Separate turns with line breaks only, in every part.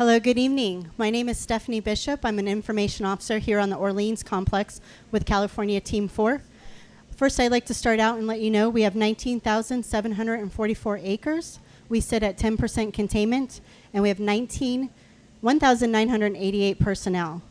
Hello, good evening. My name is Stephanie Bishop. I'm an information officer here on the Orleans complex with California Team 4. First, I'd like to start out and let you know we have 19,744 acres. We sit at 10% containment, and we have 1,988 personnel.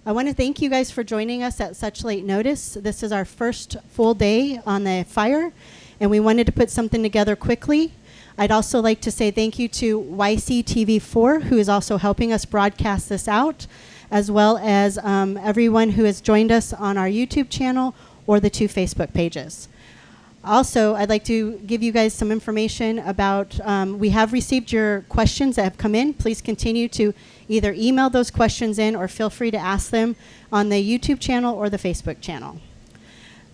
I want to thank you guys for joining us at such late notice. This is our first full day on the fire, and we wanted to put something together quickly. I'd also like to say thank you to YCTV4, who is also helping us broadcast this out, as well as everyone who has joined us on our YouTube channel or the 2 Facebook pages. Also, I'd like to give you guys some information about, we have received your questions that have come in. Please continue to either email those questions in or feel free to ask them on the YouTube channel or the Facebook channel.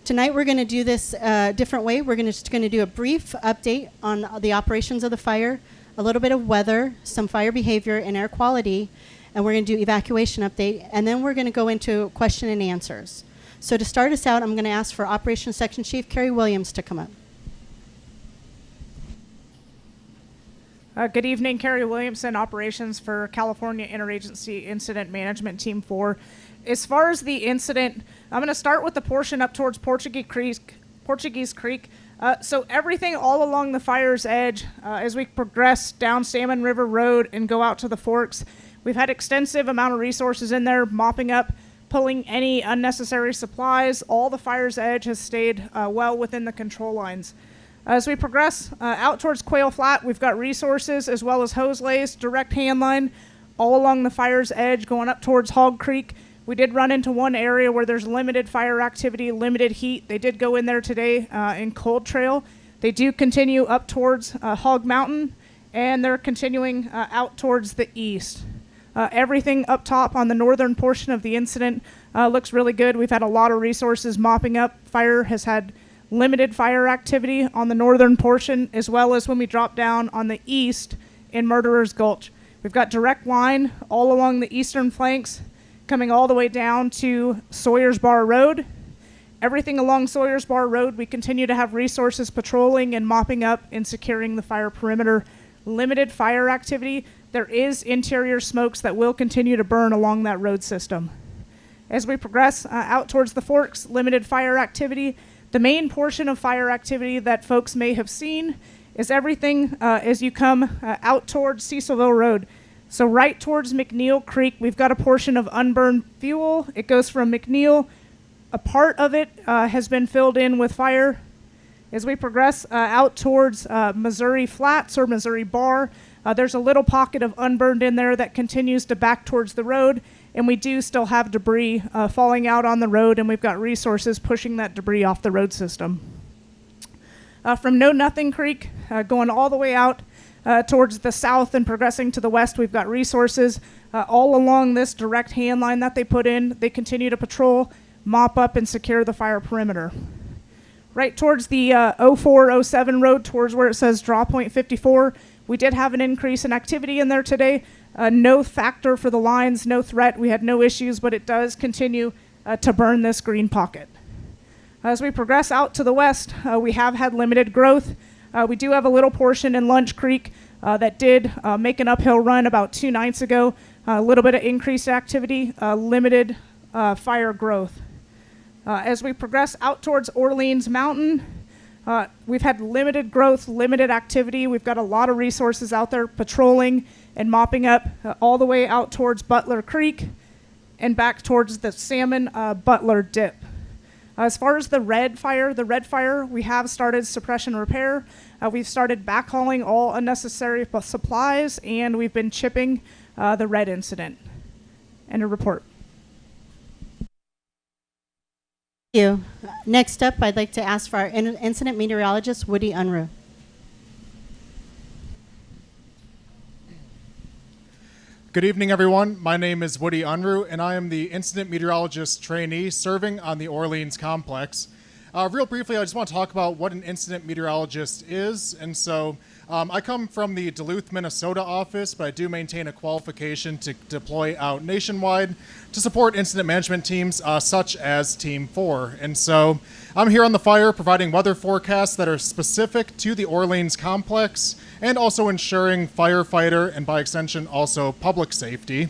Tonight we're going to do this a different way. We're just going to do a brief update on the operations of the fire, a little bit of weather, some fire behavior and air quality, and we're going to do evacuation update, and then we're going to go into question and answers. So to start us out, I'm going to ask for Operations Section Chief Carrie Williams to come up.
Good evening, Carrie Williamson, Operations for California Interagency Incident Management Team 4. As far as the incident, I'm going to start with the portion up towards Portuguese Creek. So everything all along the fire's edge, as we progress down Salmon River Road and go out to the Forks, we've had extensive amount of resources in there, mopping up, pulling any unnecessary supplies. All the fire's edge has stayed well within the control lines. As we progress out towards Quail Flat, we've got resources as well as hose lays, direct hand line, all along the fire's edge going up towards Hog Creek. We did run into one area where there's limited fire activity, limited heat. They did go in there today in Cold Trail. They do continue up towards Hog Mountain, and they're continuing out towards the east. Everything up top on the northern portion of the incident looks really good. We've had a lot of resources mopping up. Fire has had limited fire activity on the northern portion, as well as when we drop down on the east in Murderer's Gulch. We've got direct line all along the eastern flanks, coming all the way down to Sawyers Bar Road. Everything along Sawyers Bar Road, we continue to have resources patrolling and mopping up and securing the fire perimeter. Limited fire activity. There is interior smokes that will continue to burn along that road system. As we progress out towards the Forks, limited fire activity. The main portion of fire activity that folks may have seen is everything as you come out towards Cecilville Road. So right towards McNeil Creek, we've got a portion of unburned fuel. It goes from McNeil. A part of it has been filled in with fire. As we progress out towards Missouri Flats or Missouri Bar, there's a little pocket of unburned in there that continues to back towards the road, and we do still have debris falling out on the road, and we've got resources pushing that debris off the road system. From Know Nothing Creek, going all the way out towards the south and progressing to the west, we've got resources all along this direct hand line that they put in. They continue to patrol, mop up, and secure the fire perimeter. Right towards the 0407 road, towards where it says Draw Point 54, we did have an increase in activity in there today. No factor for the lines, no threat. We had no issues, but it does continue to burn this green pocket. As we progress out to the west, we have had limited growth. We do have a little portion in Lunch Creek that did make an uphill run about 2 nights ago. A little bit of increased activity, limited fire growth. As we progress out towards Orleans Mountain, we've had limited growth, limited activity. We've got a lot of resources out there patrolling and mopping up all the way out towards Butler Creek and back towards the Salmon Butler Dip. As far as the red fire, we have started suppression repair. We've started backhauling all unnecessary supplies, and we've been chipping the red incident. And a report.
Thank you. Next up, I'd like to ask for our incident meteorologist, Woody Unruh.
Good evening, everyone. My name is Woody Unruh, and I am the incident meteorologist trainee serving on the Orleans complex. Real briefly, I just want to talk about what an incident meteorologist is. And so I come from the Duluth, Minnesota office, but I do maintain a qualification to deploy out nationwide to support incident management teams such as Team 4. And so I'm here on the fire providing weather forecasts that are specific to the Orleans complex and also ensuring firefighter and by extension also public safety.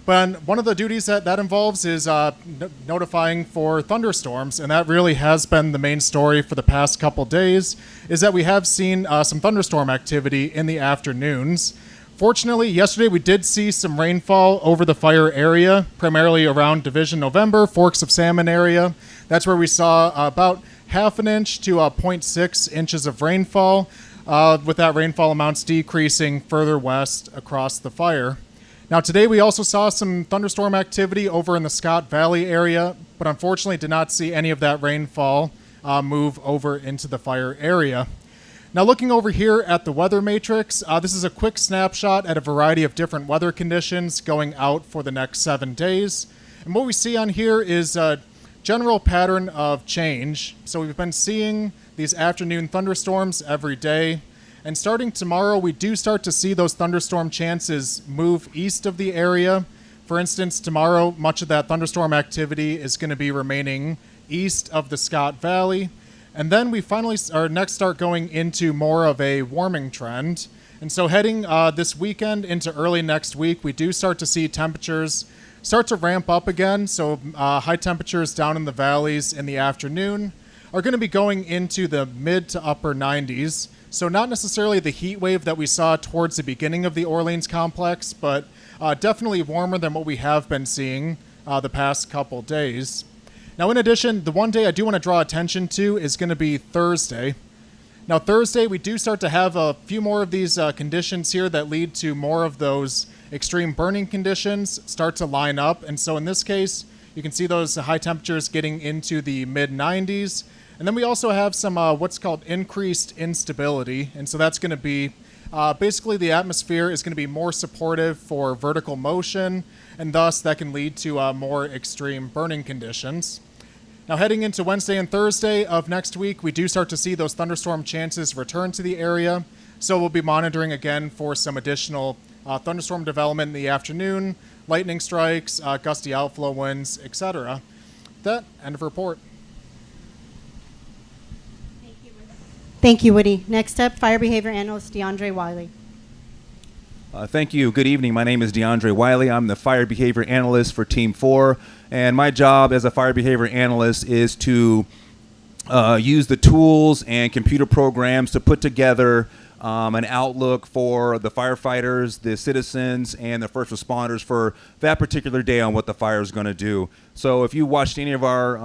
But one of the duties that involves is notifying for thunderstorms, and that really has been the main story for the past couple days, is that we have seen some thunderstorm activity in the afternoons. Fortunately, yesterday we did see some rainfall over the fire area, primarily around Division November, Forks of Salmon area. That's where we saw about half an inch to 0.6 inches of rainfall, with that rainfall amounts decreasing further west across the fire. Now today we also saw some thunderstorm activity over in the Scott Valley area, but unfortunately did not see any of that rainfall move over into the fire area. Now looking over here at the weather matrix, this is a quick snapshot at a variety of different weather conditions going out for the next 7 days. And what we see on here is a general pattern of change. So we've been seeing these afternoon thunderstorms every day. And starting tomorrow, we do start to see those thunderstorm chances move east of the area. For instance, tomorrow, much of that thunderstorm activity is going to be remaining east of the Scott Valley. And then we finally next start going into more of a warming trend. And so heading this weekend into early next week, we do start to see temperatures start to ramp up again. So high temperatures down in the valleys in the afternoon are going to be going into the mid to upper 90s. So not necessarily the heat wave that we saw towards the beginning of the Orleans complex, but definitely warmer than what we have been seeing the past couple days. Now, in addition, the one day I do want to draw attention to is going to be Thursday. Now, Thursday, we do start to have a few more of these conditions here that lead to more of those extreme burning conditions start to line up. And so in this case, you can see those high temperatures getting into the mid-90s. And then we also have some what's called increased instability. And so that's going to be basically the atmosphere is going to be more supportive for vertical motion, and thus that can lead to more extreme burning conditions. Now heading into Wednesday and Thursday of next week, we do start to see those thunderstorm chances return to the area. So we'll be monitoring again for some additional thunderstorm development in the afternoon, lightning strikes, gusty outflow winds, etc. That, end of report.
Thank you, Woody. Next up, Fire Behavior Analyst DeAndre Wiley.
Thank you. Good evening. My name is DeAndre Wiley. I'm the Fire Behavior Analyst for Team 4, and my job as a Fire Behavior Analyst is to use the tools and computer programs to put together an outlook for the firefighters, the citizens, and the first responders for that particular day on what the fire is going to do. So if you watched any of our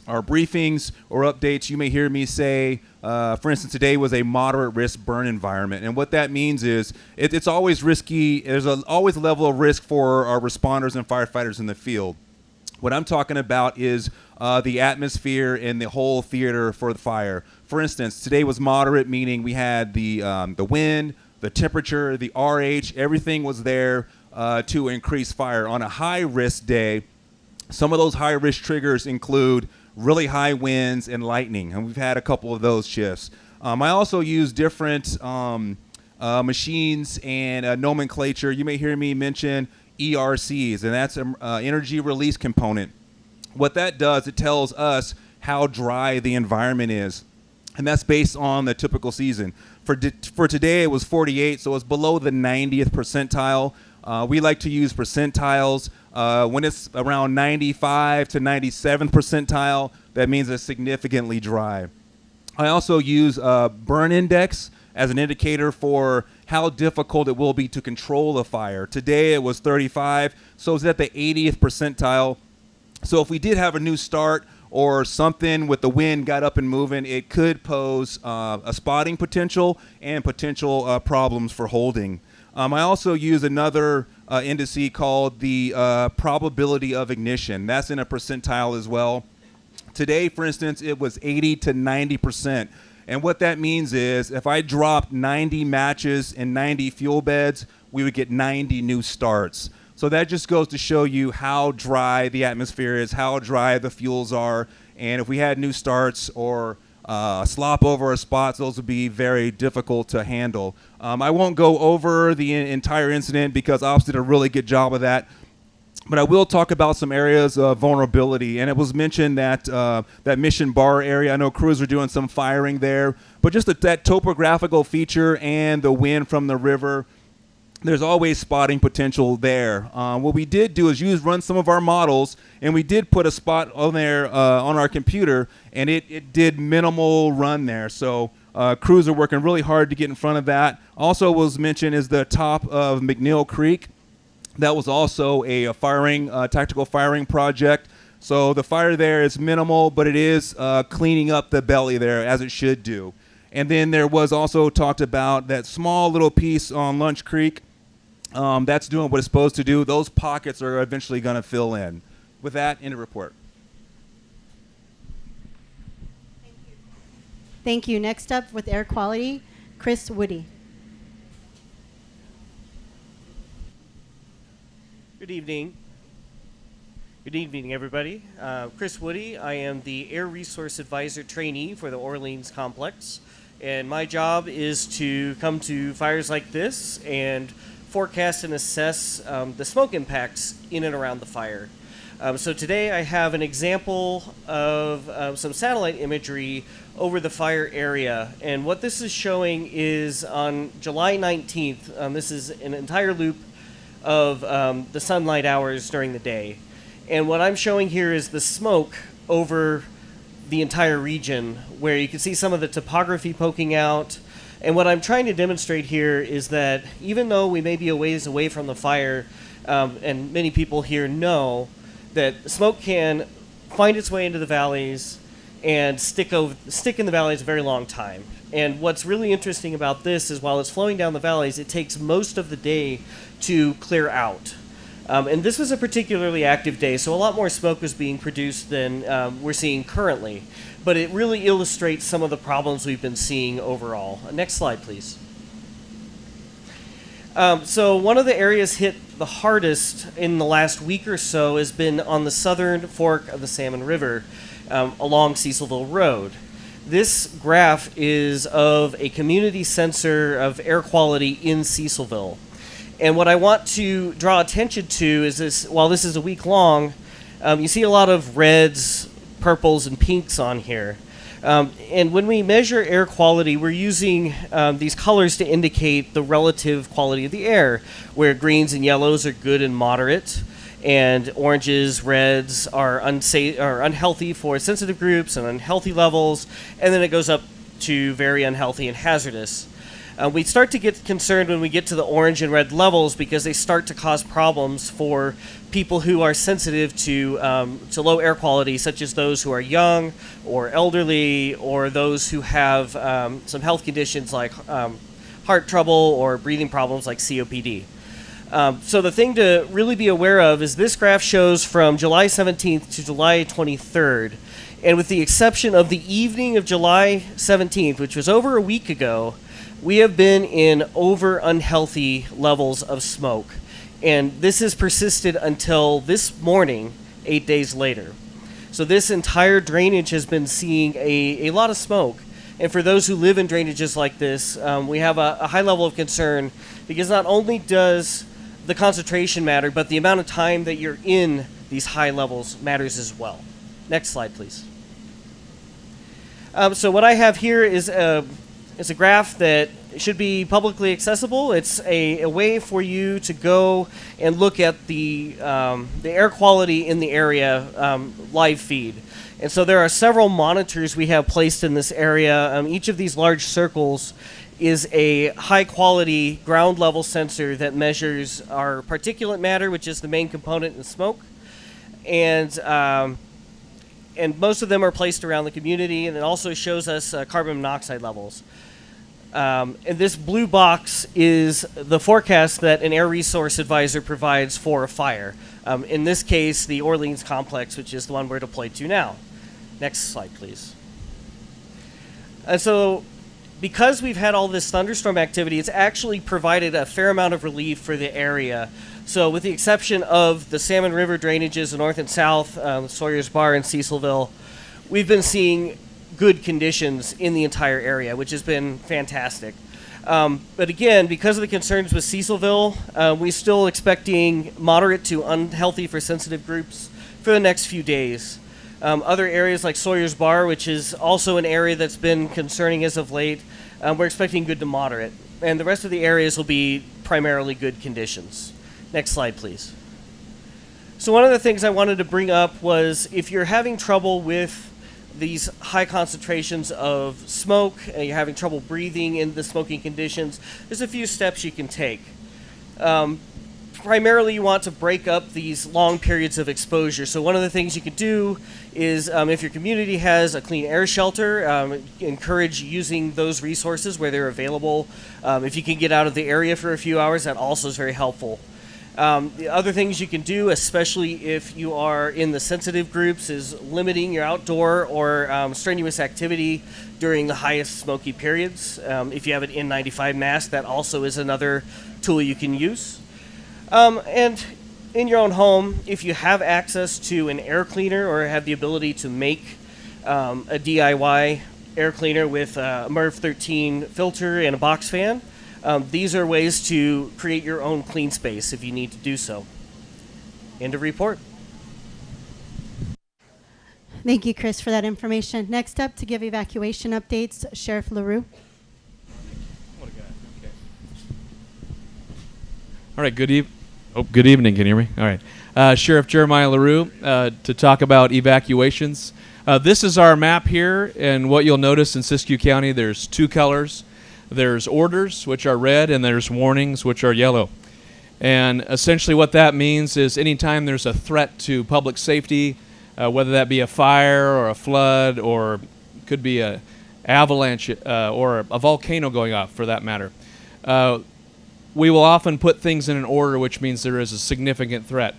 briefings or updates, you may hear me say, for instance, today was a moderate risk burn environment. And what that means is it's always risky. There's always a level of risk for our responders and firefighters in the field. What I'm talking about is the atmosphere and the whole theater for the fire. For instance, today was moderate, meaning we had the wind, the temperature, the RH, everything was there to increase fire. On a high-risk day, some of those high-risk triggers include really high winds and lightning, and we've had a couple of those shifts. I also use different machines and nomenclature. You may hear me mention ERCs, and that's an energy release component. What that does, it tells us how dry the environment is, and that's based on the typical season. For today, it was 48, so it's below the 90th percentile. We like to use percentiles. When it's around 95 to 97 percentile, that means it's significantly dry. I also use burn index as an indicator for how difficult it will be to control the fire. Today it was 35, so it's at the 80th percentile. So if we did have a new start or something with the wind got up and moving, it could pose a spotting potential and potential problems for holding. I also use another indice called the probability of ignition. That's in a percentile as well. Today, for instance, it was 80 to 90%. And what that means is if I dropped 90 matches and 90 fuel beds, we would get 90 new starts. So that just goes to show you how dry the atmosphere is, how dry the fuels are. And if we had new starts or slop over spots, those would be very difficult to handle. I won't go over the entire incident because Ops did a really good job of that. But I will talk about some areas of vulnerability, and it was mentioned that that Mission Bar area. I know crews are doing some firing there, but just that topographical feature and the wind from the river, there's always spotting potential there. What we did do is run some of our models, and we did put a spot on there on our computer, and it did minimal run there. So crews are working really hard to get in front of that. Also was mentioned is the top of McNeil Creek. That was also a tactical firing project. So the fire there is minimal, but it is cleaning up the belly there as it should do. And then there was also talked about that small little piece on Lunch Creek. That's doing what it's supposed to do. Those pockets are eventually going to fill in. With that, end of report.
Thank you. Next up with air quality, Chris Woody.
Good evening. Good evening, everybody. Chris Woody. I am the Air Resource Advisor trainee for the Orleans Complex, and my job is to come to fires like this and forecast and assess the smoke impacts in and around the fire. So today I have an example of some satellite imagery over the fire area, and what this is showing is on July 19th, this is an entire loop of the sunlight hours during the day. And what I'm showing here is the smoke over the entire region, where you can see some of the topography poking out. And what I'm trying to demonstrate here is that even though we may be a ways away from the fire, and many people here know that smoke can find its way into the valleys and stick in the valleys a very long time. And what's really interesting about this is while it's flowing down the valleys, it takes most of the day to clear out. And this was a particularly active day, so a lot more smoke was being produced than we're seeing currently. But it really illustrates some of the problems we've been seeing overall. Next slide, please. So one of the areas hit the hardest in the last week or so has been on the southern fork of the Salmon River along Cecilville Road. This graph is of a community sensor of air quality in Cecilville. And what I want to draw attention to is this, while this is a week long, you see a lot of reds, purples, and pinks on here. And when we measure air quality, we're using these colors to indicate the relative quality of the air, where greens and yellows are good and moderate, and oranges, reds are unhealthy for sensitive groups and unhealthy levels, and then it goes up to very unhealthy and hazardous. We start to get concerned when we get to the orange and red levels because they start to cause problems for people who are sensitive to low air quality, such as those who are young or elderly, or those who have some health conditions like heart trouble or breathing problems like COPD. So the thing to really be aware of is this graph shows from July 17th to July 23rd. And with the exception of the evening of July 17th, which was over a week ago, we have been in over unhealthy levels of smoke. And this has persisted until this morning, 8 days later. So this entire drainage has been seeing a lot of smoke. And for those who live in drainages like this, we have a high level of concern because not only does the concentration matter, but the amount of time that you're in these high levels matters as well. Next slide, please. So what I have here is a graph that should be publicly accessible. It's a way for you to go and look at the air quality in the area live feed. And so there are several monitors we have placed in this area. Each of these large circles is a high-quality ground-level sensor that measures our particulate matter, which is the main component in smoke. And most of them are placed around the community, and it also shows us carbon monoxide levels. And this blue box is the forecast that an air resource advisor provides for a fire. In this case, the Orleans Complex, which is the one we're deployed to now. Next slide, please. And so, because we've had all this thunderstorm activity, it's actually provided a fair amount of relief for the area. So with the exception of the Salmon River drainages, the north and south, Sawyer's Bar and Cecilville, we've been seeing good conditions in the entire area, which has been fantastic. But again, because of the concerns with Cecilville, we're still expecting moderate to unhealthy for sensitive groups for the next few days. Other areas like Sawyer's Bar, which is also an area that's been concerning as of late, we're expecting good to moderate. And the rest of the areas will be primarily good conditions. Next slide, please. So one of the things I wanted to bring up was if you're having trouble with these high concentrations of smoke and you're having trouble breathing in the smoking conditions, there's a few steps you can take. Primarily, you want to break up these long periods of exposure. So one of the things you could do is, if your community has a clean air shelter, encourage using those resources where they're available. If you can get out of the area for a few hours, that also is very helpful. The other things you can do, especially if you are in the sensitive groups, is limiting your outdoor or strenuous activity during the highest smoky periods. If you have an N95 mask, that also is another tool you can use. And in your own home, if you have access to an air cleaner or have the ability to make a DIY air cleaner with a MERV 13 filter and a box fan, these are ways to create your own clean space if you need to do so. End of report.
Thank you, Chris, for that information. Next up to give evacuation updates, Sheriff LaRue.
All right, good evening. Can you hear me? All right. Sheriff Jeremiah LaRue to talk about evacuations. This is our map here, and what you'll notice in Siskiyou County, there's two colors. There's orders, which are red, and there's warnings, which are yellow. And essentially what that means is anytime there's a threat to public safety, whether that be a fire or a flood or could be an avalanche or a volcano going off for that matter, we will often put things in an order, which means there is a significant threat.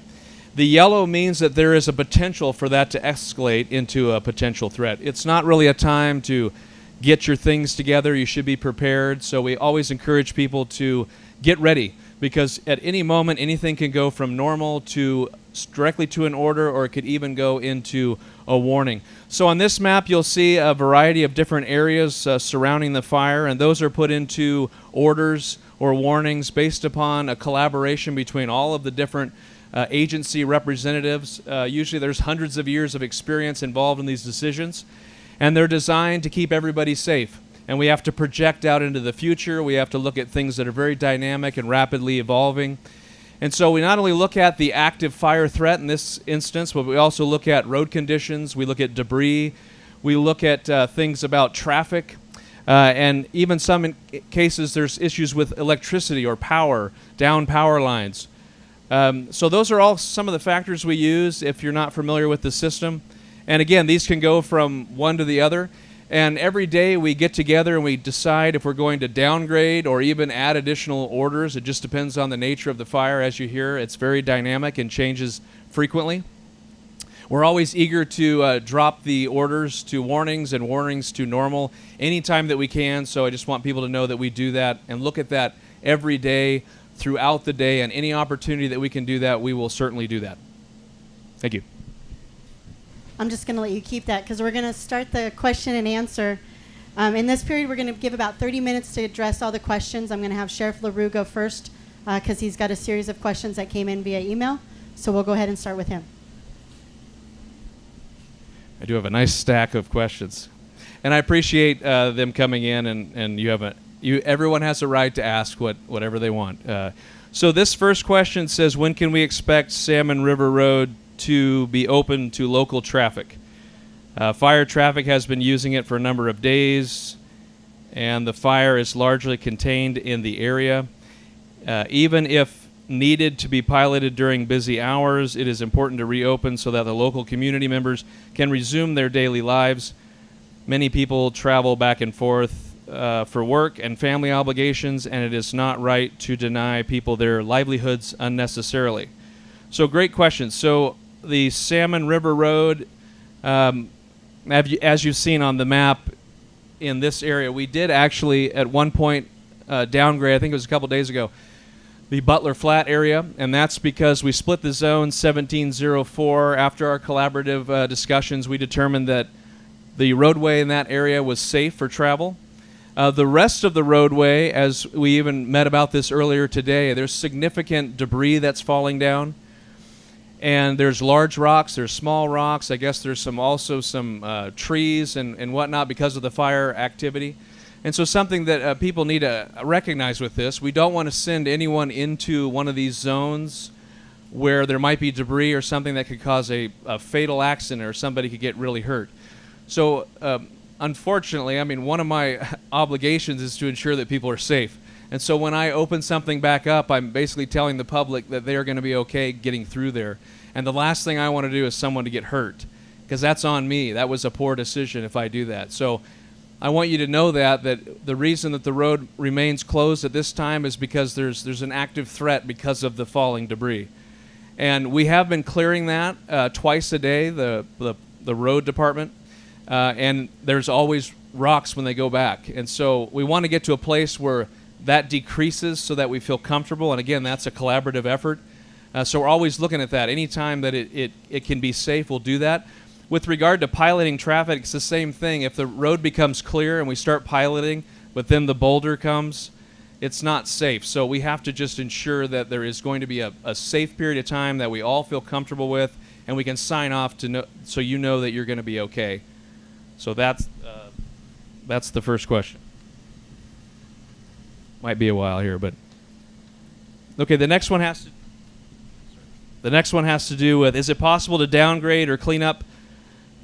The yellow means that there is a potential for that to escalate into a potential threat. It's not really a time to get your things together. You should be prepared. So we always encourage people to get ready, because at any moment anything can go from normal to directly to an order, or it could even go into a warning. So on this map you'll see a variety of different areas surrounding the fire, and those are put into orders or warnings based upon a collaboration between all of the different agency representatives. Usually there's hundreds of years of experience involved in these decisions, and they're designed to keep everybody safe. And we have to project out into the future. We have to look at things that are very dynamic and rapidly evolving. And so we not only look at the active fire threat in this instance, but we also look at road conditions, we look at debris, we look at things about traffic, and even some cases there's issues with electricity or power, down power lines. So those are all some of the factors we use if you're not familiar with the system. And again, these can go from one to the other. And every day we get together and we decide if we're going to downgrade or even add additional orders. It just depends on the nature of the fire. As you hear, it's very dynamic and changes frequently. We're always eager to drop the orders to warnings and warnings to normal anytime that we can. So I just want people to know that we do that and look at that every day throughout the day. And any opportunity that we can do that, we will certainly do that. Thank you.
I'm just going to let you keep that because we're going to start the question and answer. In this period, we're going to give about 30 minutes to address all the questions. I'm going to have Sheriff LaRue go first because he's got a series of questions that came in via email. So we'll go ahead and start with him.
I do have a nice stack of questions. And I appreciate them coming in, and everyone has a right to ask whatever they want. So this first question says, when can we expect Salmon River Road to be open to local traffic? Fire traffic has been using it for a number of days, and the fire is largely contained in the area. Even if needed to be piloted during busy hours, it is important to reopen so that the local community members can resume their daily lives. Many people travel back and forth for work and family obligations, and it is not right to deny people their livelihoods unnecessarily. So great question. So the Salmon River Road, as you've seen on the map in this area, we did actually at one point downgrade, I think it was a couple days ago, the Butler Flat area, and that's because we split the zone 1704. After our collaborative discussions, we determined that The roadway in that area was safe for travel. The rest of the roadway, as we even met about this earlier today, there's significant debris that's falling down. And there's large rocks, there's small rocks. I guess there's also some trees and whatnot because of the fire activity. And so something that people need to recognize with this, we don't want to send anyone into one of these zones where there might be debris or something that could cause a fatal accident or somebody could get really hurt. So unfortunately, I mean, one of my obligations is to ensure that people are safe. And so when I open something back up, I'm basically telling the public that they are going to be okay getting through there. And the last thing I want to do is someone to get hurt, because that's on me. That was a poor decision if I do that. So I want you to know that the reason that the road remains closed at this time is because there's an active threat because of the falling debris. And we have been clearing that twice a day, the road department, and there's always rocks when they go back. And so we want to get to a place where that decreases so that we feel comfortable. And again, that's a collaborative effort. So we're always looking at that. Anytime that it can be safe, we'll do that. With regard to piloting traffic, it's the same thing. If the road becomes clear and we start piloting, but then the boulder comes, it's not safe. So we have to just ensure that there is going to be a safe period of time that we all feel comfortable with, and we can sign off to know, so you know that you're going to be okay. So that's the first question. Might be a while here, but okay. The next one has to do with: is it possible to downgrade or clean up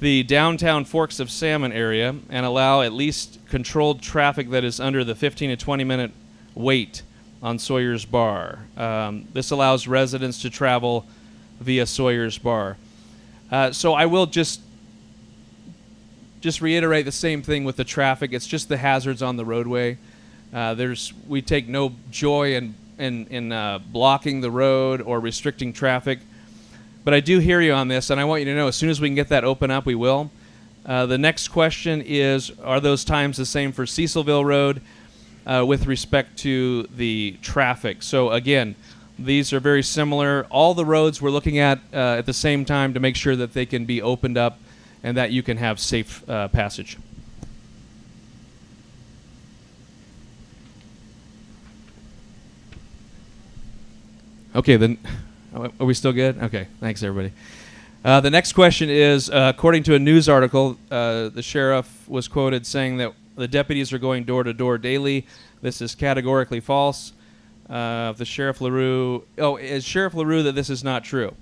the downtown Forks of Salmon area and allow at least controlled traffic that is under the 15 to 20 minute wait on Sawyer's Bar? This allows residents to travel via Sawyer's Bar. So I will just reiterate the same thing with the traffic. It's just the hazards on the roadway. We take no joy in blocking the road or restricting traffic. But I do hear you on this, and I want you to know as soon as we can get that open up, we will. The next question is, are those times the same for Cecilville Road with respect to the traffic? So again, these are very similar. All the roads we're looking at the same time to make sure that they can be opened up and that you can have safe passage. Okay, then, are we still good? Okay, thanks everybody. The next question is, according to a news article, the sheriff was quoted saying that the deputies are going door to door daily. This is categorically false. Is Sheriff LaRue that this is not true?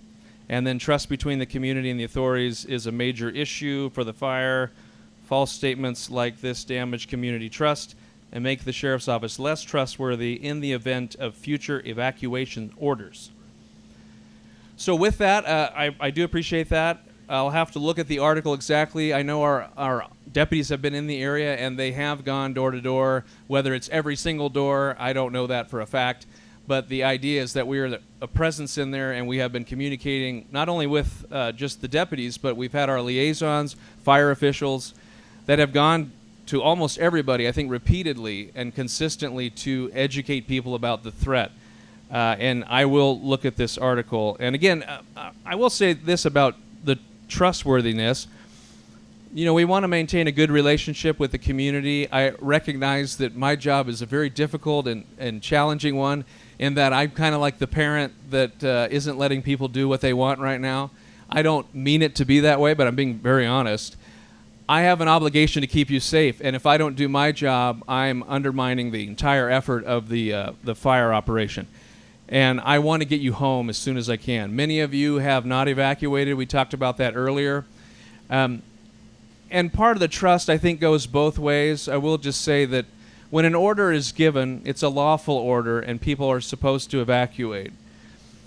And then trust between the community and the authorities is a major issue for the fire. False statements like this damage community trust and make the sheriff's office less trustworthy in the event of future evacuation orders. So with that, I do appreciate that. I'll have to look at the article exactly. I know our deputies have been in the area and they have gone door to door. Whether it's every single door, I don't know that for a fact. But the idea is that we are a presence in there, and we have been communicating not only with just the deputies, but we've had our liaisons, fire officials, that have gone to almost everybody, I think repeatedly and consistently, to educate people about the threat. And I will look at this article. And again, I will say this about the trustworthiness. You know, we want to maintain a good relationship with the community. I recognize that my job is a very difficult and challenging one, in that I'm kind of like the parent that isn't letting people do what they want right now. I don't mean it to be that way, but I'm being very honest. I have an obligation to keep you safe, and if I don't do my job, I'm undermining the entire effort of the fire operation. And I want to get you home as soon as I can. Many of you have not evacuated. We talked about that earlier. And part of the trust, I think, goes both ways. I will just say that when an order is given, it's a lawful order, and people are supposed to evacuate.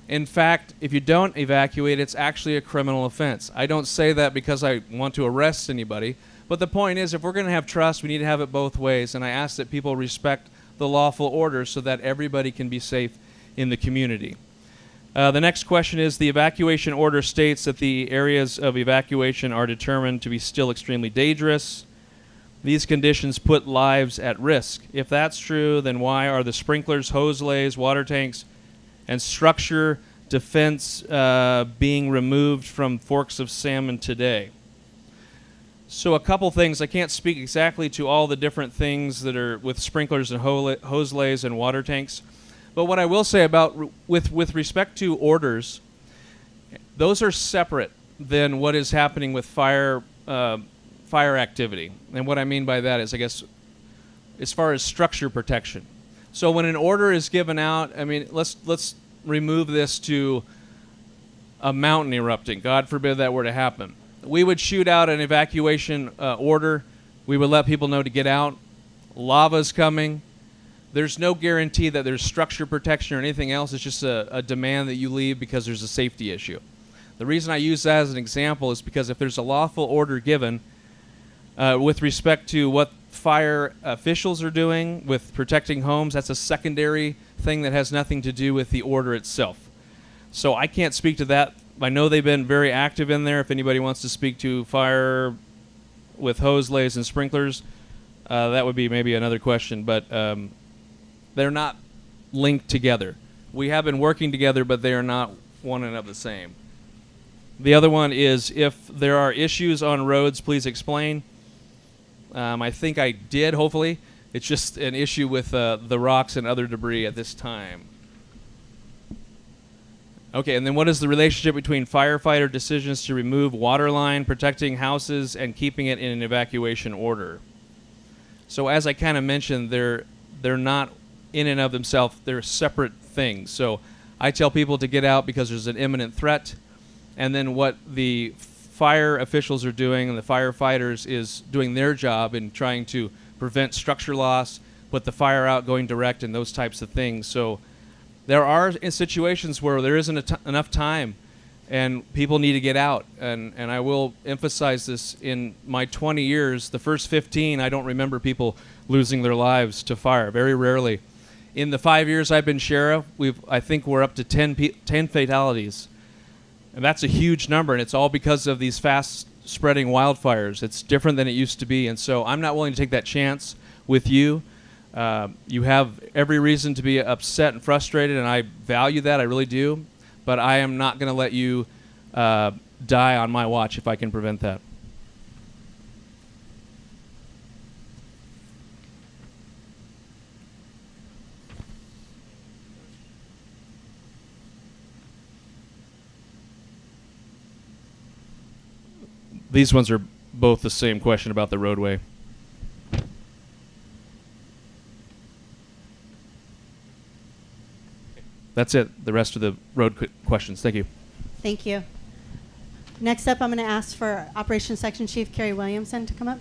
In fact, if you don't evacuate, it's actually a criminal offense. I don't say that because I want to arrest anybody, but the point is, if we're going to have trust, we need to have it both ways, and I ask that people respect the lawful order so that everybody can be safe in the community. The next question is, the evacuation order states that the areas of evacuation are determined to be still extremely dangerous. These conditions put lives at risk. If that's true, then why are the sprinklers, hose lays, water tanks, and structure defense being removed from Forks of Salmon today? So a couple things. I can't speak exactly to all the different things that are with sprinklers and hose lays and water tanks. But what I will say about with respect to orders, those are separate than what is happening with fire activity. And what I mean by that is, I guess, as far as structure protection. So when an order is given out, I mean, let's remove this to a mountain erupting. God forbid that were to happen. We would shoot out an evacuation order. We would let people know to get out. Lava's coming. There's no guarantee that there's structure protection or anything else. It's just a demand that you leave because there's a safety issue. The reason I use that as an example is because if there's a lawful order given with respect to what fire officials are doing with protecting homes, that's a secondary thing that has nothing to do with the order itself. So I can't speak to that. I know they've been very active in there. If anybody wants to speak to fire with hose lays and sprinklers, that would be maybe another question. But they're not linked together. We have been working together, but they are not one and of the same. The other one is if there are issues on roads, please explain. I think I did, hopefully. It's just an issue with the rocks and other debris at this time. Okay, and then what is the relationship between firefighter decisions to remove water line, protecting houses, and keeping it in an evacuation order? So as I kind of mentioned, they're not in and of themselves. They're separate things. So I tell people to get out because there's an imminent threat, and then what the fire officials are doing and the firefighters is doing their job in trying to prevent structure loss, put the fire out, going direct, and those types of things. So there are situations where there isn't enough time and people need to get out. And I will emphasize this, in my 20 years, the first 15, I don't remember people losing their lives to fire, very rarely. In the 5 years I've been sheriff, I think we're up to 10 fatalities. And that's a huge number, and it's all because of these fast-spreading wildfires. It's different than it used to be, and so I'm not willing to take that chance with you. You have every reason to be upset and frustrated, and I value that, I really do, but I am not going to let you die on my watch if I can prevent that. These ones are both the same question about the roadway. That's it. The rest of the road questions. Thank you.
Thank you. Next up, I'm going to ask for Operations Section Chief Carrie Williamson to come up.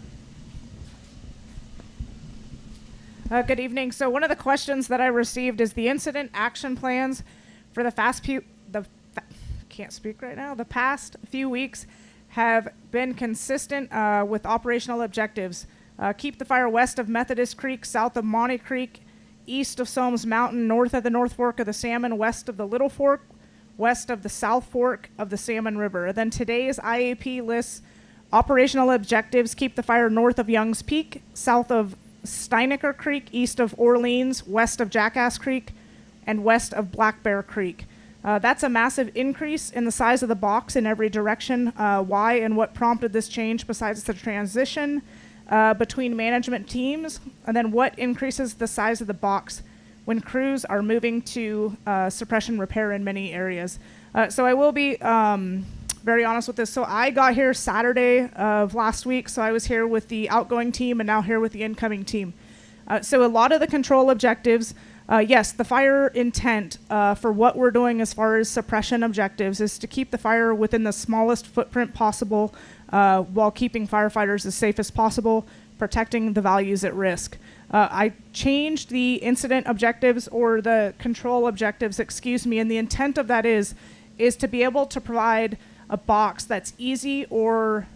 Good evening. So one of the questions that I received is the incident action plans for the past few weeks have been consistent with operational objectives. Keep the fire west of Methodist Creek, south of Monty Creek, east of Soames Mountain, north of the North Fork of the Salmon, west of the Little Fork, west of the South Fork of the Salmon River. Then today's IAP lists operational objectives: keep the fire north of Young's Peak, south of Steinecker Creek, east of Orleans, west of Jackass Creek, and west of Black Bear Creek. That's a massive increase in the size of the box in every direction. Why and what prompted this change besides the transition between management teams? And then what increases the size of the box when crews are moving to suppression repair in many areas? So I will be very honest with this. So I got here Saturday of last week. So I was here with the outgoing team and now here with the incoming team. So a lot of the control objectives, yes, the fire intent for what we're doing as far as suppression objectives is to keep the fire within the smallest footprint possible while keeping firefighters as safe as possible, protecting the values at risk. I changed the incident objectives, or the control objectives, and the intent of that is to be able to provide a box that's easy or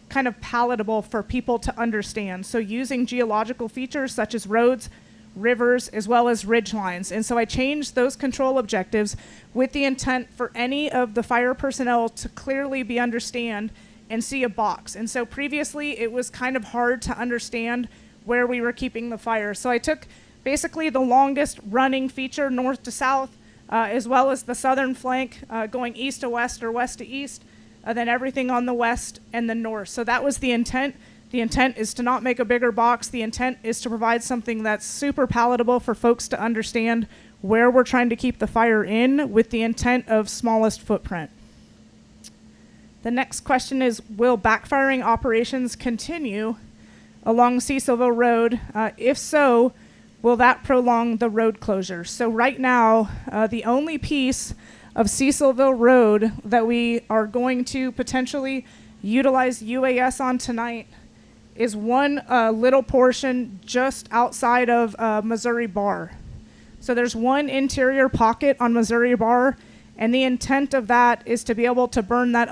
kind of palatable for people to understand. So using geological features such as roads, rivers, as well as ridge lines. And so I changed those control objectives with the intent for any of the fire personnel to clearly be understand and see a box. And so previously it was kind of hard to understand where we were keeping the fire. So I took basically the longest running feature north to south, as well as the southern flank going east to west or west to east. then everything on the west and the north. So that was the intent. The intent is to not make a bigger box. The intent is to provide something that's super palatable for folks to understand where we're trying to keep the fire in, with the intent of smallest footprint. The next question is, will backfiring operations continue along Cecilville Road? If so, will that prolong the road closure? So right now, the only piece of Cecilville Road that we are going to potentially utilize UAS on tonight is one little portion just outside of Missouri Bar. So there's one interior pocket on Missouri Bar, and the intent of that is to be able to burn that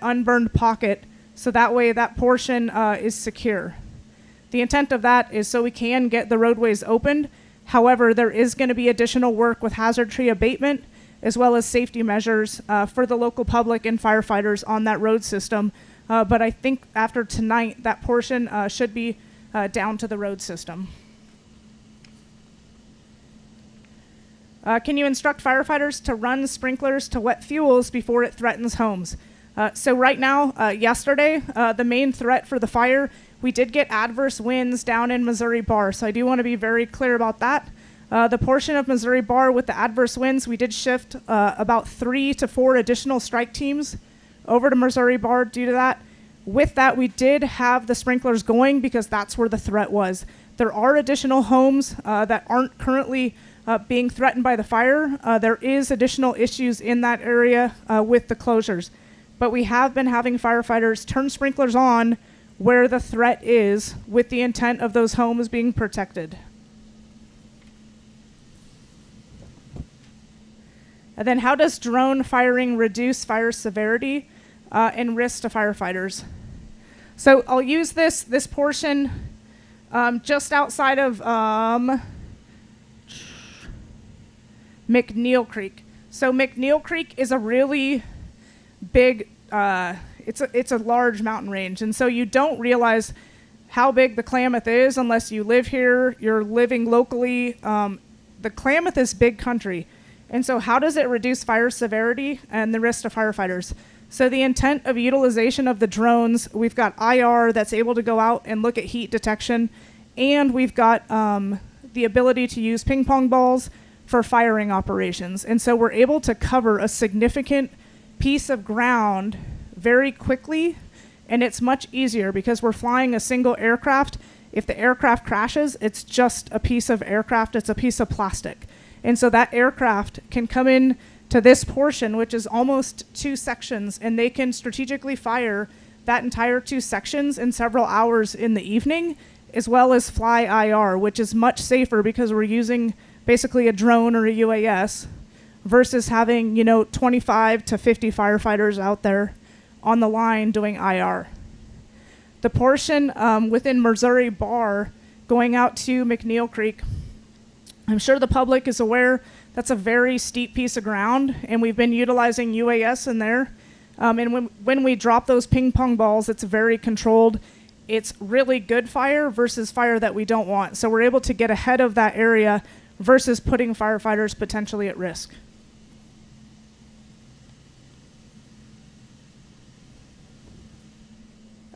unburned pocket, so that way that portion is secure. The intent of that is so we can get the roadways opened. However, there is going to be additional work with hazard tree abatement, as well as safety measures for the local public and firefighters on that road system. But I think after tonight, that portion should be down to the road system. Can you instruct firefighters to run sprinklers to wet fuels before it threatens homes? So right now, yesterday, the main threat for the fire, we did get adverse winds down in Missouri Bar. So I do want to be very clear about that. The portion of Missouri Bar with the adverse winds, we did shift about 3 to 4 additional strike teams over to Missouri Bar due to that. With that, we did have the sprinklers going because that's where the threat was. There are additional homes that aren't currently being threatened by the fire. There is additional issues in that area with the closures. But we have been having firefighters turn sprinklers on where the threat is, with the intent of those homes being protected. And then how does drone firing reduce fire severity and risk to firefighters? So I'll use this portion just outside of McNeil Creek. So McNeil Creek is a really big, it's a large mountain range. And so you don't realize how big the Klamath is unless you live here, you're living locally. The Klamath is big country. And so how does it reduce fire severity and the risk to firefighters? So the intent of utilization of the drones, we've got IR that's able to go out and look at heat detection, and we've got the ability to use ping pong balls for firing operations. And so we're able to cover a significant piece of ground very quickly, and it's much easier because we're flying a single aircraft. If the aircraft crashes, it's just a piece of aircraft, it's a piece of plastic. And so that aircraft can come in to this portion, which is almost 2 sections, and they can strategically fire that entire 2 sections in several hours in the evening, as well as fly IR, which is much safer because we're using basically a drone or a UAS versus having, 25 to 50 firefighters out there on the line doing IR. The portion within Missouri Bar going out to McNeil Creek, I'm sure the public is aware that's a very steep piece of ground, and we've been utilizing UAS in there. And when we drop those ping pong balls, it's very controlled. It's really good fire versus fire that we don't want. So we're able to get ahead of that area versus putting firefighters potentially at risk.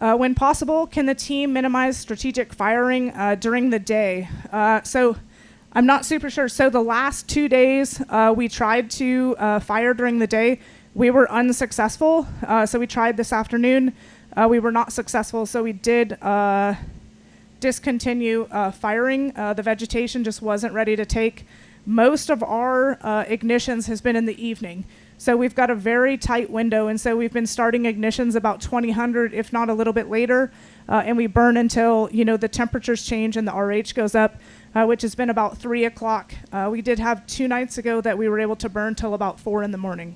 When possible, can the team minimize strategic firing during the day? So I'm not super sure. So the last 2 days, we tried to fire during the day. We were unsuccessful. So we tried this afternoon. We were not successful. So we did discontinue firing. The vegetation just wasn't ready to take. Most of our ignitions has been in the evening. So we've got a very tight window. And so we've been starting ignitions about 2000, if not a little bit later. And we burn until, the temperatures change and the RH goes up. Which has been about 3 o'clock. We did have 2 nights ago that we were able to burn till about 4 in the morning.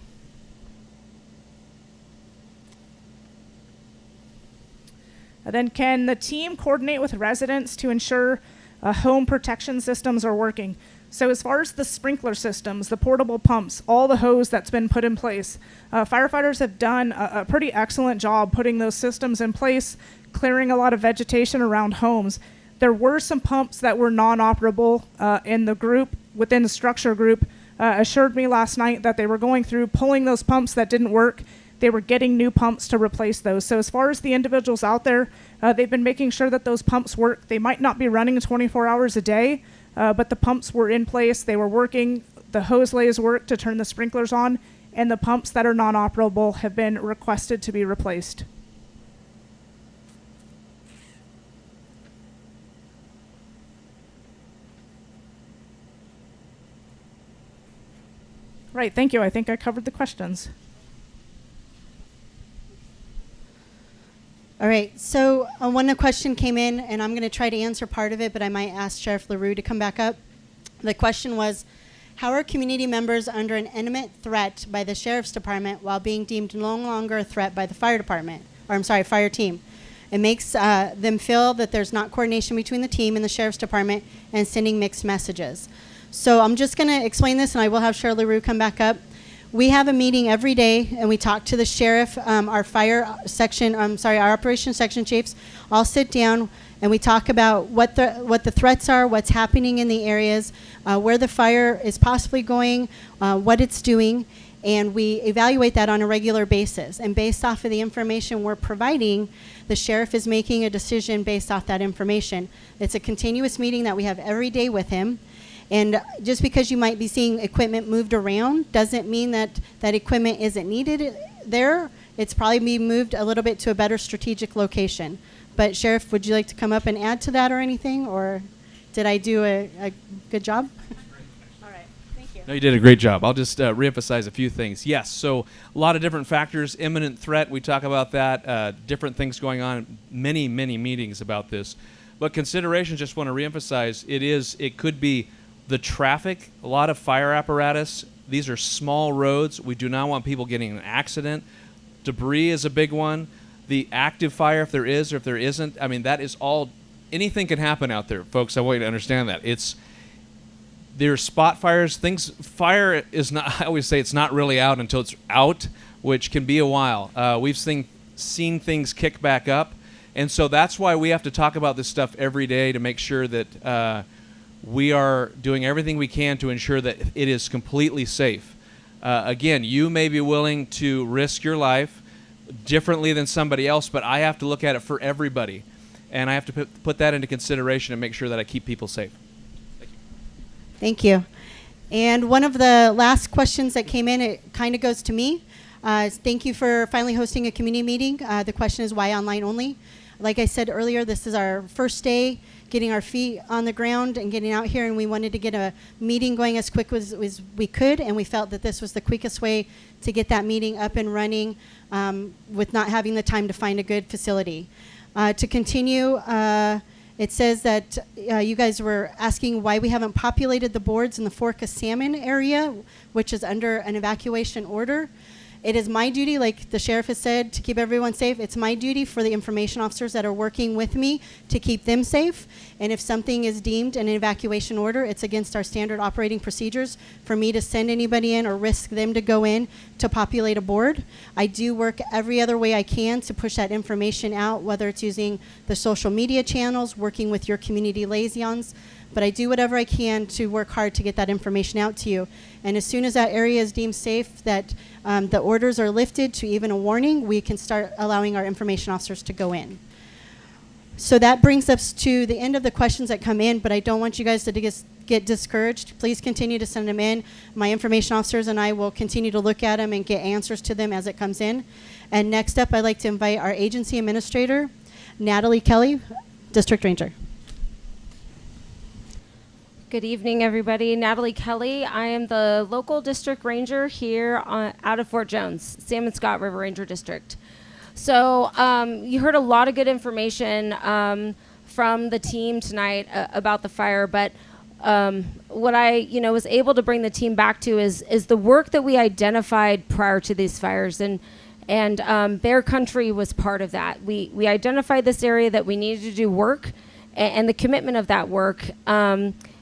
Then can the team coordinate with residents to ensure home protection systems are working? So as far as the sprinkler systems, the portable pumps, all the hose that's been put in place, firefighters have done a pretty excellent job putting those systems in place, clearing a lot of vegetation around homes. There were some pumps that were non-operable, and the group within the structure group assured me last night that they were going through pulling those pumps that didn't work. they were getting new pumps to replace those. So as far as the individuals out there, they've been making sure that those pumps work. They might not be running 24 hours a day, but the pumps were in place. They were working. The hose lays work to turn the sprinklers on, and the pumps that are non-operable have been requested to be replaced. Right, thank you. I think I covered the questions.
All right, so when the question came in, and I'm going to try to answer part of it, but I might ask Sheriff LaRue to come back up. The question was, how are community members under an imminent threat by the Sheriff's Department while being deemed no longer a threat by the fire department, or I'm sorry, fire team? It makes them feel that there's not coordination between the team and the Sheriff's Department and sending mixed messages. So I'm just going to explain this, and I will have Sheriff LaRue come back up. We have a meeting every day, and we talk to the sheriff, our fire section, our operations section chiefs, all sit down, and we talk about what the threats are, what's happening in the areas, where the fire is possibly going, what it's doing, and we evaluate that on a regular basis. And based off of the information we're providing, the sheriff is making a decision based off that information. It's a continuous meeting that we have every day with him. And just because you might be seeing equipment moved around doesn't mean that that equipment isn't needed there. It's probably being moved a little bit to a better strategic location. But Sheriff, would you like to come up and add to that or anything? Or did I do a good job? All right, thank you.
No, you did a great job. I'll just reemphasize a few things. Yes, so a lot of different factors. Imminent threat, we talk about that. Different things going on. Many, many meetings about this. But considerations, just want to reemphasize, it could be the traffic, a lot of fire apparatus. These are small roads. We do not want people getting in an accident. Debris is a big one. The active fire, if there is or if there isn't, I mean, that is all, anything can happen out there, folks. I want you to understand that. There's spot fires. Fire is not, I always say it's not really out until it's out, which can be a while. We've seen things kick back up. And so that's why we have to talk about this stuff every day to make sure that we are doing everything we can to ensure that it is completely safe. Again, you may be willing to risk your life differently than somebody else, but I have to look at it for everybody. And I have to put that into consideration and make sure that I keep people safe. Thank you.
Thank you. And one of the last questions that came in, it kind of goes to me. Thank you for finally hosting a community meeting. The question is, why online only? Like I said earlier, this is our first day getting our feet on the ground and getting out here, and we wanted to get a meeting going as quick as we could, and we felt that this was the quickest way to get that meeting up and running with not having the time to find a good facility. To continue, it says that you guys were asking why we haven't populated the boards in the Fork of Salmon area, which is under an evacuation order. It is my duty, like the sheriff has said, to keep everyone safe. It's my duty for the information officers that are working with me to keep them safe. And if something is deemed an evacuation order, it's against our standard operating procedures for me to send anybody in or risk them to go in to populate a board. I do work every other way I can to push that information out, whether it's using the social media channels, working with your community liaisons. But I do whatever I can to work hard to get that information out to you. And as soon as that area is deemed safe, that the orders are lifted to even a warning, we can start allowing our information officers to go in. So that brings us to the end of the questions that come in, but I don't want you guys to get discouraged. Please continue to send them in. My information officers and I will continue to look at them and get answers to them as it comes in. And next up, I'd like to invite our agency administrator, Natalie Kelly, District Ranger.
Good evening, everybody. Natalie Kelly. I am the local district ranger here out of Fort Jones, Salmon Scott River Ranger District. So you heard a lot of good information from the team tonight about the fire, but what I was able to bring the team back to is the work that we identified prior to these fires, and Bear Country was part of that. We identified this area that we needed to do work, and the commitment of that work.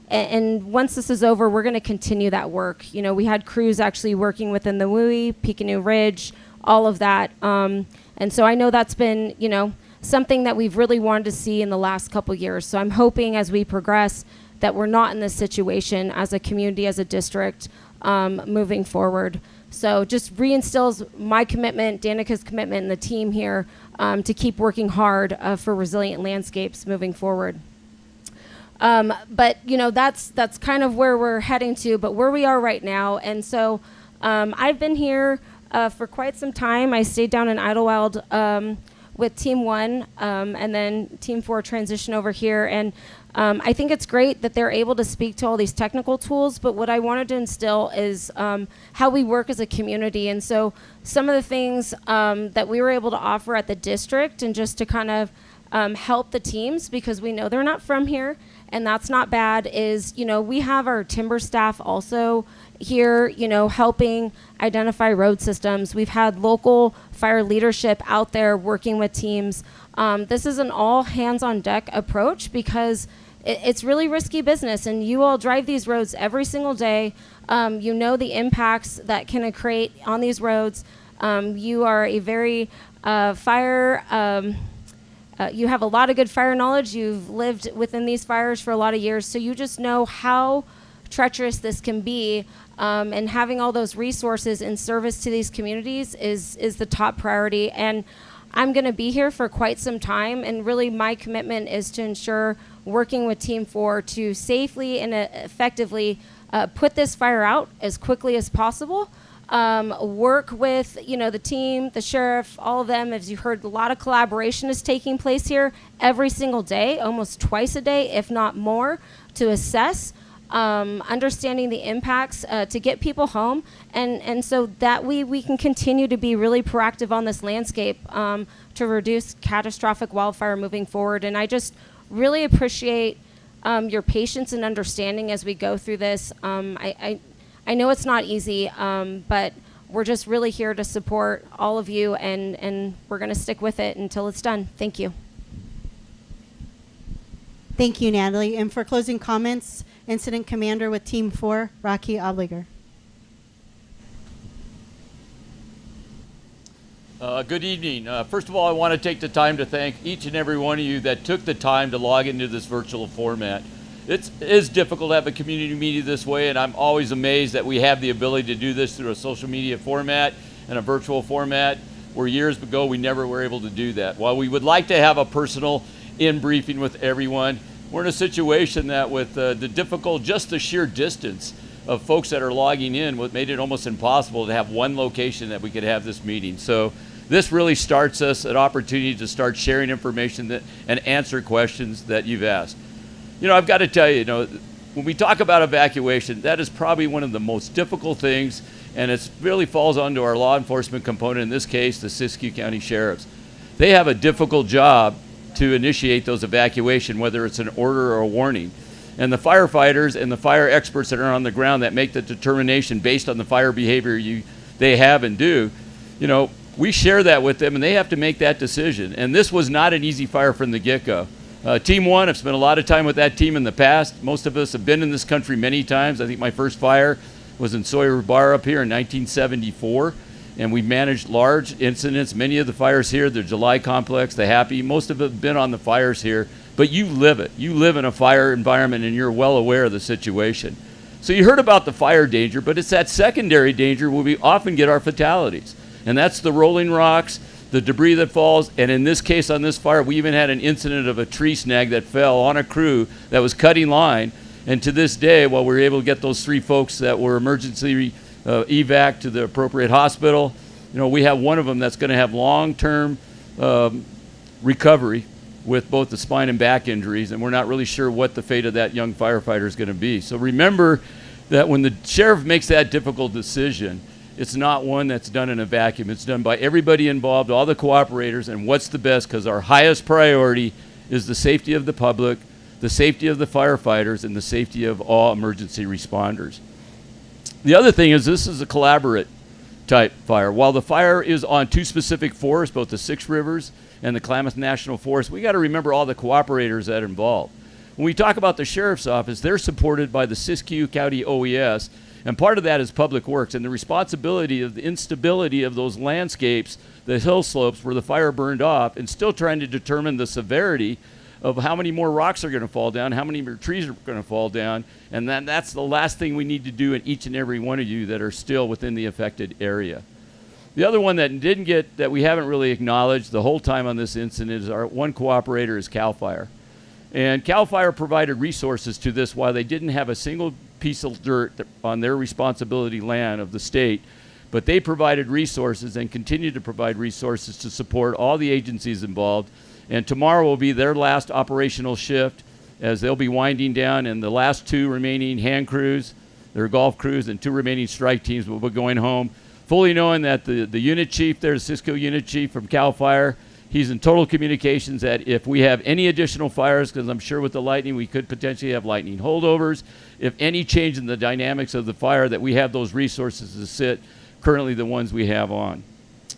And once this is over, we're going to continue that work. We had crews actually working within the WUI, Peekaniu Ridge, all of that. And so I know that's been, something that we've really wanted to see in the last couple years. So I'm hoping as we progress that we're not in this situation as a community, as a district, moving forward. So just reinstills my commitment, Danica's commitment, and the team here to keep working hard for resilient landscapes moving forward. But that's kind of where we're heading to, but where we are right now. And so I've been here for quite some time. I stayed down in Idlewild with Team 1, and then Team 4 transitioned over here. And I think it's great that they're able to speak to all these technical tools, but what I wanted to instill is how we work as a community. And so some of the things that we were able to offer at the district, and just to kind of help the teams, because we know they're not from here, and that's not bad, is, we have our timber staff also here, helping identify road systems. We've had local fire leadership out there working with teams. This is an all hands on deck approach, because it's really risky business, and you all drive these roads every single day. You know the impacts that can create on these roads. You are a very you have a lot of good fire knowledge. You've lived within these fires for a lot of years, so you just know how treacherous this can be, and having all those resources in service to these communities is the top priority. And I'm going to be here for quite some time, and really my commitment is to ensure, working with Team 4, to safely and effectively put this fire out as quickly as possible. Work with the team, the sheriff, all of them. As you heard, a lot of collaboration is taking place here every single day, almost twice a day, if not more, to assess, understanding the impacts, to get people home, and so that we can continue to be really proactive on this landscape, to reduce catastrophic wildfire moving forward. And I just really appreciate your patience and understanding as we go through this. I know it's not easy, but we're just really here to support all of you, and we're going to stick with it until it's done. Thank you.
Thank you, Natalie. And for closing comments, Incident Commander with Team 4, Rocky Obliger.
Good evening. First of all, I want to take the time to thank each and every one of you that took the time to log into this virtual format. It is difficult to have a community meeting this way, and I'm always amazed that we have the ability to do this through a social media format and a virtual format, where years ago we never were able to do that. While we would like to have a personal in-briefing with everyone, we're in a situation that with just the sheer distance of folks that are logging in, what made it almost impossible to have one location that we could have this meeting. So this really starts us an opportunity to start sharing information and answer questions that you've asked. I've got to tell you, when we talk about evacuation, that is probably one of the most difficult things, and it really falls onto our law enforcement component, in this case, the Siskiyou County Sheriffs. They have a difficult job to initiate those evacuation, whether it's an order or a warning. And the firefighters and the fire experts that are on the ground that make the determination based on the fire behavior they have and do, we share that with them, and they have to make that decision. And this was not an easy fire from the get-go. Team 1, I've spent a lot of time with that team in the past. Most of us have been in this country many times. I think my first fire was in Sawyer Bar up here in 1974, and we managed large incidents. Many of the fires here, the July Complex, the Happy, most of them have been on the fires here, but you live it. You live in a fire environment, and you're well aware of the situation. So you heard about the fire danger, but it's that secondary danger where we often get our fatalities, and that's the rolling rocks, the debris that falls, and in this case on this fire, we even had an incident of a tree snag that fell on a crew that was cutting line, and to this day, while we were able to get those 3 folks that were emergency evac to the appropriate hospital, we have one of them that's going to have long-term recovery with both the spine and back injuries, and we're not really sure what the fate of that young firefighter is going to be. So remember that when the sheriff makes that difficult decision, it's not one that's done in a vacuum. It's done by everybody involved, all the cooperators, and what's the best, because our highest priority is the safety of the public, the safety of the firefighters, and the safety of all emergency responders. The other thing is this is a collaborate type fire. While the fire is on 2 specific forests, both the Six Rivers and the Klamath National Forest, we got to remember all the cooperators that are involved. When we talk about the sheriff's office, they're supported by the Siskiyou County OES, and part of that is public works, and the responsibility of the instability of those landscapes, the hill slopes where the fire burned off, and still trying to determine the severity of how many more rocks are going to fall down, how many more trees are going to fall down, and that's the last thing we need to do in each and every one of you that are still within the affected area. The other one that we haven't really acknowledged the whole time on this incident is our one cooperator is CAL FIRE. And CAL FIRE provided resources to this while they didn't have a single piece of dirt on their responsibility land of the state, but they provided resources and continue to provide resources to support all the agencies involved. And tomorrow will be their last operational shift as they'll be winding down, and the last 2 remaining hand crews, their golf crews, and 2 remaining strike teams will be going home, fully knowing that the unit chief there, the Cisco unit chief from CAL FIRE, he's in total communications that if we have any additional fires, because I'm sure with the lightning we could potentially have lightning holdovers, if any change in the dynamics of the fire, that we have those resources to sit currently the ones we have on.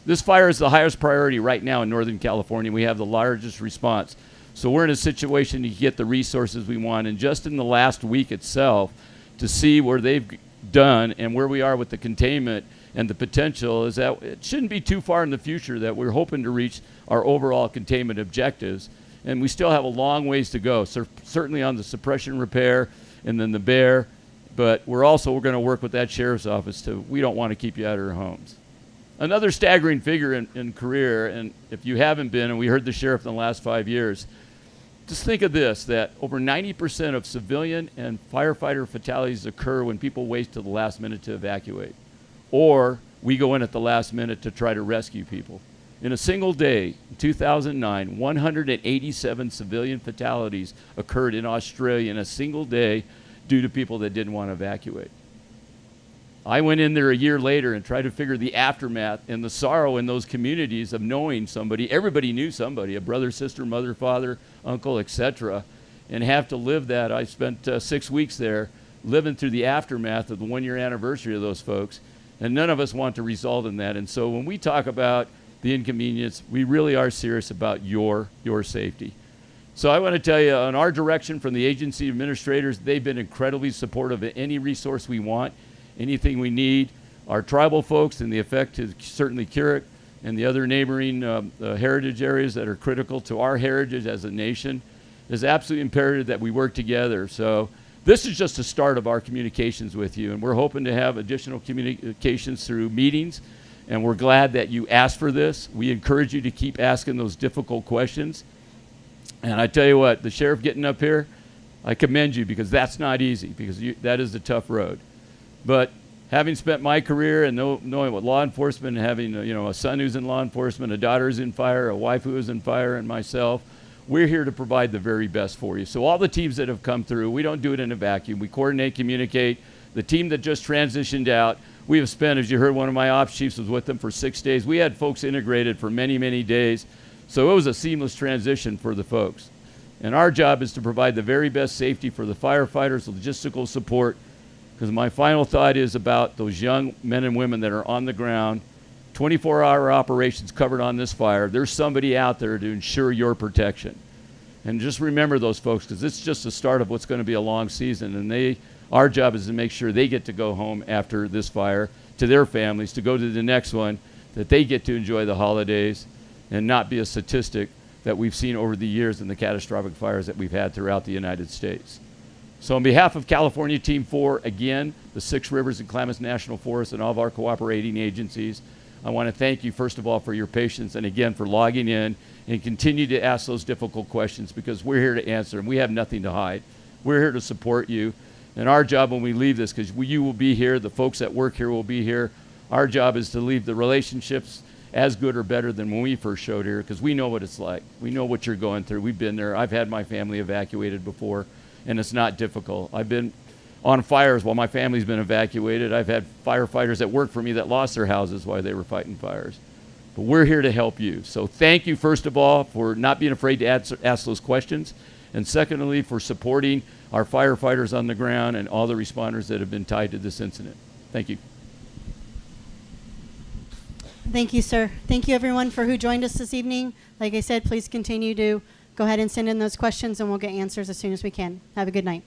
This fire is the highest priority right now in Northern California. We have the largest response. So we're in a situation to get the resources we want. And just in the last week itself, to see where they've done and where we are with the containment and the potential, is that it shouldn't be too far in the future that we're hoping to reach our overall containment objectives. And we still have a long ways to go, certainly on the suppression repair and then the bear. But we're going to work with that sheriff's office we don't want to keep you out of your homes. Another staggering figure in career, and if you haven't been, and we heard the sheriff in the last 5 years, just think of this, that over 90% of civilian and firefighter fatalities occur when people wait till the last minute to evacuate. Or we go in at the last minute to try to rescue people. In a single day, in 2009, 187 civilian fatalities occurred in Australia in a single day due to people that didn't want to evacuate. I went in there a year later and tried to figure the aftermath and the sorrow in those communities of knowing somebody. Everybody knew somebody, a brother, sister, mother, father, uncle, etc., and have to live that. I spent 6 weeks there living through the aftermath of the 1-year anniversary of those folks, and none of us want to result in that. And so when we talk about the inconvenience, we really are serious about your safety. So I want to tell you, on our direction from the agency administrators, they've been incredibly supportive of any resource we want, anything we need. Our tribal folks and the effect is certainly Keurig and the other neighboring heritage areas that are critical to our heritage as a nation. It's absolutely imperative that we work together. So this is just the start of our communications with you, and we're hoping to have additional communications through meetings, and we're glad that you asked for this. We encourage you to keep asking those difficult questions. And I tell you what, the sheriff getting up here, I commend you, because that's not easy, because that is a tough road. But having spent my career and knowing what law enforcement, and having a son who's in law enforcement, a daughter who's in fire, a wife who is in fire, and myself, we're here to provide the very best for you. So all the teams that have come through, we don't do it in a vacuum. We coordinate, communicate. The team that just transitioned out, we have spent, as you heard, one of my ops chiefs was with them for 6 days. We had folks integrated for many, many days. So it was a seamless transition for the folks. And our job is to provide the very best safety for the firefighters, logistical support, because my final thought is about those young men and women that are on the ground, 24-hour operations covered on this fire. There's somebody out there to ensure your protection. And just remember those folks, because it's just the start of what's going to be a long season. And our job is to make sure they get to go home after this fire to their families, to go to the next one, that they get to enjoy the holidays and not be a statistic that we've seen over the years in the catastrophic fires that we've had throughout the United States. So on behalf of California Team 4, again, the 6 Rivers and Klamath National Forest and all of our cooperating agencies, I want to thank you, first of all, for your patience, and again, for logging in and continue to ask those difficult questions, because we're here to answer them. We have nothing to hide. We're here to support you. And our job when we leave this, because you will be here, the folks that work here will be here, our job is to leave the relationships as good or better than when we first showed here, because we know what it's like. We know what you're going through. We've been there. I've had my family evacuated before, and it's not difficult. I've been on fires while my family's been evacuated. I've had firefighters that worked for me that lost their houses while they were fighting fires. But we're here to help you. So thank you, first of all, for not being afraid to ask those questions, and secondly, for supporting our firefighters on the ground and all the responders that have been tied to this incident. Thank you.
Thank you, sir. Thank you, everyone, for who joined us this evening. Like I said, please continue to go ahead and send in those questions, and we'll get answers as soon as we can. Have a good night.